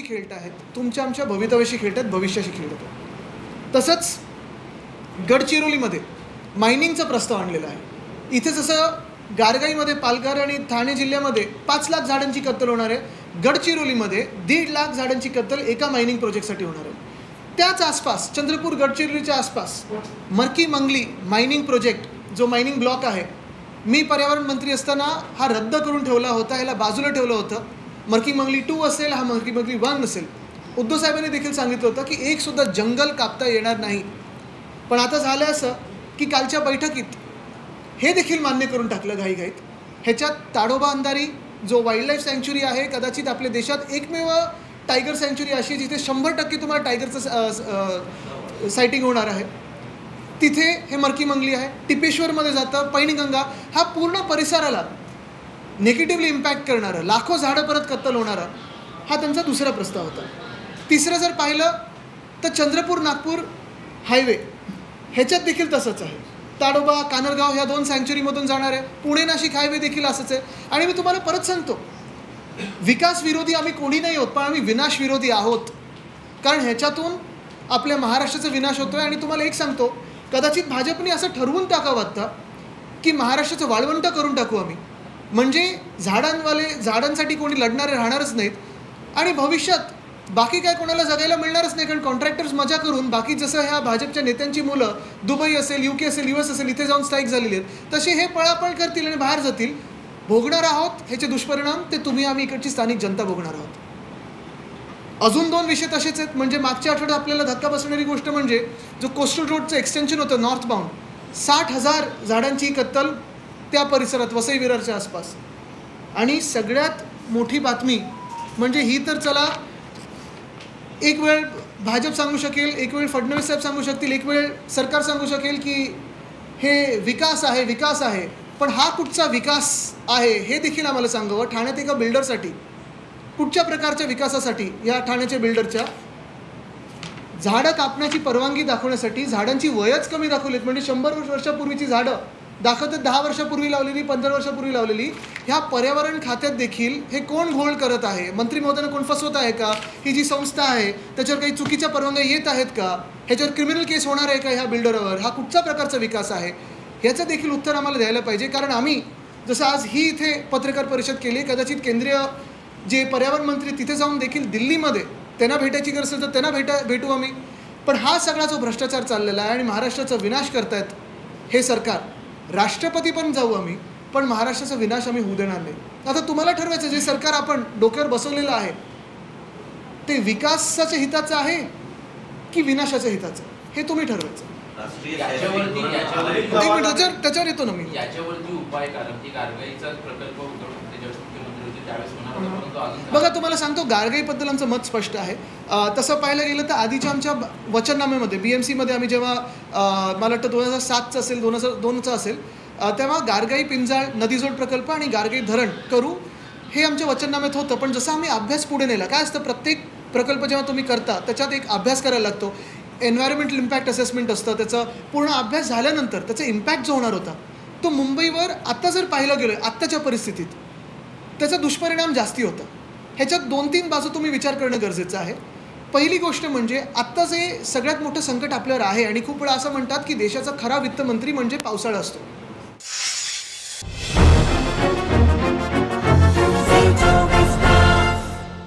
खेळत आहेत, तुमच्या आमच्या भवितव्याशी खेळत आहेत, भविष्याशी खेळत आहेत. तसंच गडचिरोलीमध्ये मायनिंगचा प्रस्ताव आणलेला आहे. इथे जसं गारगाईमध्ये, पालघर आणि ठाणे जिल्ह्यामध्ये 5 लाख झाडांची कत्तल होणार आहे, गडचिरोलीमध्ये 1.5 लाख झाडांची कत्तल एका मायनिंग प्रोजेक्टसाठी होणार आहे. त्याच आसपास, चंद्रपूर गडचिरोलीच्या आसपास मर्की मंगली मायनिंग प्रोजेक्ट, जो मायनिंग ब्लॉक आहे, मी पर्यावरण मंत्री असताना हा रद्द करून ठेवला होता, ह्याला बाजूला ठेवलं होतं. मर्की मंगली 2 असेल, हा मर्की मंगली 1 असेल. उद्धव साहेबांनी देखील सांगितलं होतं की एकसुद्धा जंगल कापता येणार नाही. पण आता झालं असं की कालच्या बैठकीत हे देखील मान्य करून टाकलं घाईघाईत. ह्याच्यात ताडोबा अंधारी जो वाईल्ड लाईफ सँच्युरी आहे, कदाचित आपल्या देशात एकमेव टायगर सँच्युरी अशी जिथे 100% तुम्हाला टायगरचं सायटिंग होणार आहे, तिथे हे मर्की मंगली आहे. टिपेश्वरमध्ये जातं, पैनगंगा, हा पूर्ण परिसराला निगेटिव्हली इम्पॅक्ट करणारं, लाखो झाडं परत कत्तल होणारा, हा त्यांचा दुसरा प्रस्ताव होता. तिसरं जर पाहिलं तर चंद्रपूर नागपूर हायवे, ह्याच्यात देखील तसंच आहे. ताडोबा, कानरगाव ह्या 2 सँच्युरीमधून जाणार आहे. पुणे नाशिक हायवे देखील असंच आहे. आणि मी तुम्हाला परत सांगतो, विकास विरोधी आम्ही कोणी नाही आहोत, पण आम्ही विनाश विरोधी आहोत. कारण ह्याच्यातून आपल्या महाराष्ट्राचा विनाश होतो आहे. आणि तुम्हाला एक सांगतो, कदाचित भाजपने असं ठरवून टाकावं आता की महाराष्ट्राचं वाळवंट करून टाकू आम्ही, म्हणजे झाडांसाठी कोणी लढणारे राहणारच नाहीत आणि भविष्यात बाकी काय कोणाला जगायला मिळणारच नाही. कारण कॉन्ट्रॅक्टर्स मजा करून, बाकी जसं ह्या भाजपच्या नेत्यांची मुलं दुबई असेल, UK असेल, US असेल, इथे जाऊन स्ट्राईक झालेली आहेत, तसे हे पळापळ करतील आणि बाहेर जातील. भोगणार आहोत ह्याचे दुष्परिणाम, ते तुम्ही आम्ही इकडची स्थानिक जनता भोगणार आहोत. अजून 2 विषय तसेच आहेत. म्हणजे मागच्या आठवड्यात आपल्याला धक्का बसणारी गोष्ट म्हणजे जो कोस्टल रोडचं एक्सटेन्शन होतं नॉर्थ बाउंड, 60,000 झाडांची कत्तल त्या परिसरात, वसई विरारच्या आसपास. आणि सगळ्यात मोठी बातमी म्हणजे ही, तर चला एक वेळ भाजप सांगू शकेल, एक वेळ फडणवीस साहेब सांगू शकतील, एक वेळ सरकार सांगू शकेल की हे विकास आहे, विकास आहे. पण हा कुठचा विकास आहे हे देखील आम्हाला सांगावं. ठाण्यात एका बिल्डरसाठी, कुठच्या प्रकारच्या विकासासाठी या ठाण्याच्या बिल्डरच्या झाडं कापण्याची परवानगी दाखवण्यासाठी झाडांची वयच कमी दाखवलीत. म्हणजे 100 वर्षापूर्वीची झाडं दाखवतात, 10 वर्षापूर्वी लावलेली, 15 वर्षापूर्वी लावलेली. ह्या पर्यावरण खात्यात देखील हे कोण घोळ करत आहे? मंत्री महोदयांना कोण फसवत आहे का? ही जी संस्था आहे त्याच्यावर काही चुकीच्या परवानग्या येत आहेत का? ह्याच्यावर क्रिमिनल केस होणार आहे का ह्या बिल्डरवर? हा कुठच्या प्रकारचा विकास आहे ह्याचं देखील उत्तर आम्हाला द्यायला पाहिजे. कारण आम्ही जसं आज ही इथे पत्रकार परिषद केली, कदाचित केंद्रीय जे पर्यावरण मंत्री तिथे जाऊन देखील दिल्लीमध्ये त्यांना भेटायची गरज असेल तर त्यांना भेटू आम्ही. पण हा सगळा जो भ्रष्टाचार चाललेला आहे आणि महाराष्ट्राचा विनाश करतायत हे सरकार, राष्ट्रपती पण जाऊ आम्ही, पण महाराष्ट्राचा विनाश आम्ही होऊ देणार नाही. आता तुम्हाला ठरवायचं, जे सरकार आपण डोक्यावर बसवलेलं आहे ते विकासाच्या हिताचं आहे की विनाशाच्या हिताचं, हे तुम्ही ठरवायचं. एक मिनिट, त्याच्यावर येतो ना मी. याच्यावरती उपाय गारगाईचा प्रकल्प होतो, बघा तुम्हाला सांगतो, गारगाईबद्दल आमचं मत स्पष्ट आहे. तसं पाहायला गेलं तर आधीच्या आमच्या वचननाम्यामध्ये, BMCमध्ये आम्ही जेव्हा मला वाटतं 2007चं असेल, 2002चं असेल, तेव्हा गारगाई पिंजाळ नदीजोड प्रकल्प आणि गारगाई धरण करू हे आमच्या वचननाम्यात होतं. पण जसं आम्ही अभ्यास पुढे नेला, काय असतं, प्रत्येक प्रकल्प जेव्हा तुम्ही करता त्याच्यात एक अभ्यास करायला लागतो. एन्व्हायरमेंटल इम्पॅक्ट असेसमेंट असतं, त्याचा पूर्ण अभ्यास झाल्यानंतर त्याचा इम्पॅक्ट जो होणार होता तो मुंबईवर आत्ता जर पाहिलं गेलं आत्ताच्या परिस्थितीत त्याचा दुष्परिणाम जास्ती होता. ह्याच्यात 2-3 बाजू तुम्ही विचार करणं गरजेचं आहे. पहिली गोष्ट म्हणजे आत्ता जे सगळ्यात मोठं संकट आपल्यावर आहे, आणि खूप वेळा असं म्हणतात की देशाचा खरा वित्तमंत्री म्हणजे पावसाळा असतो.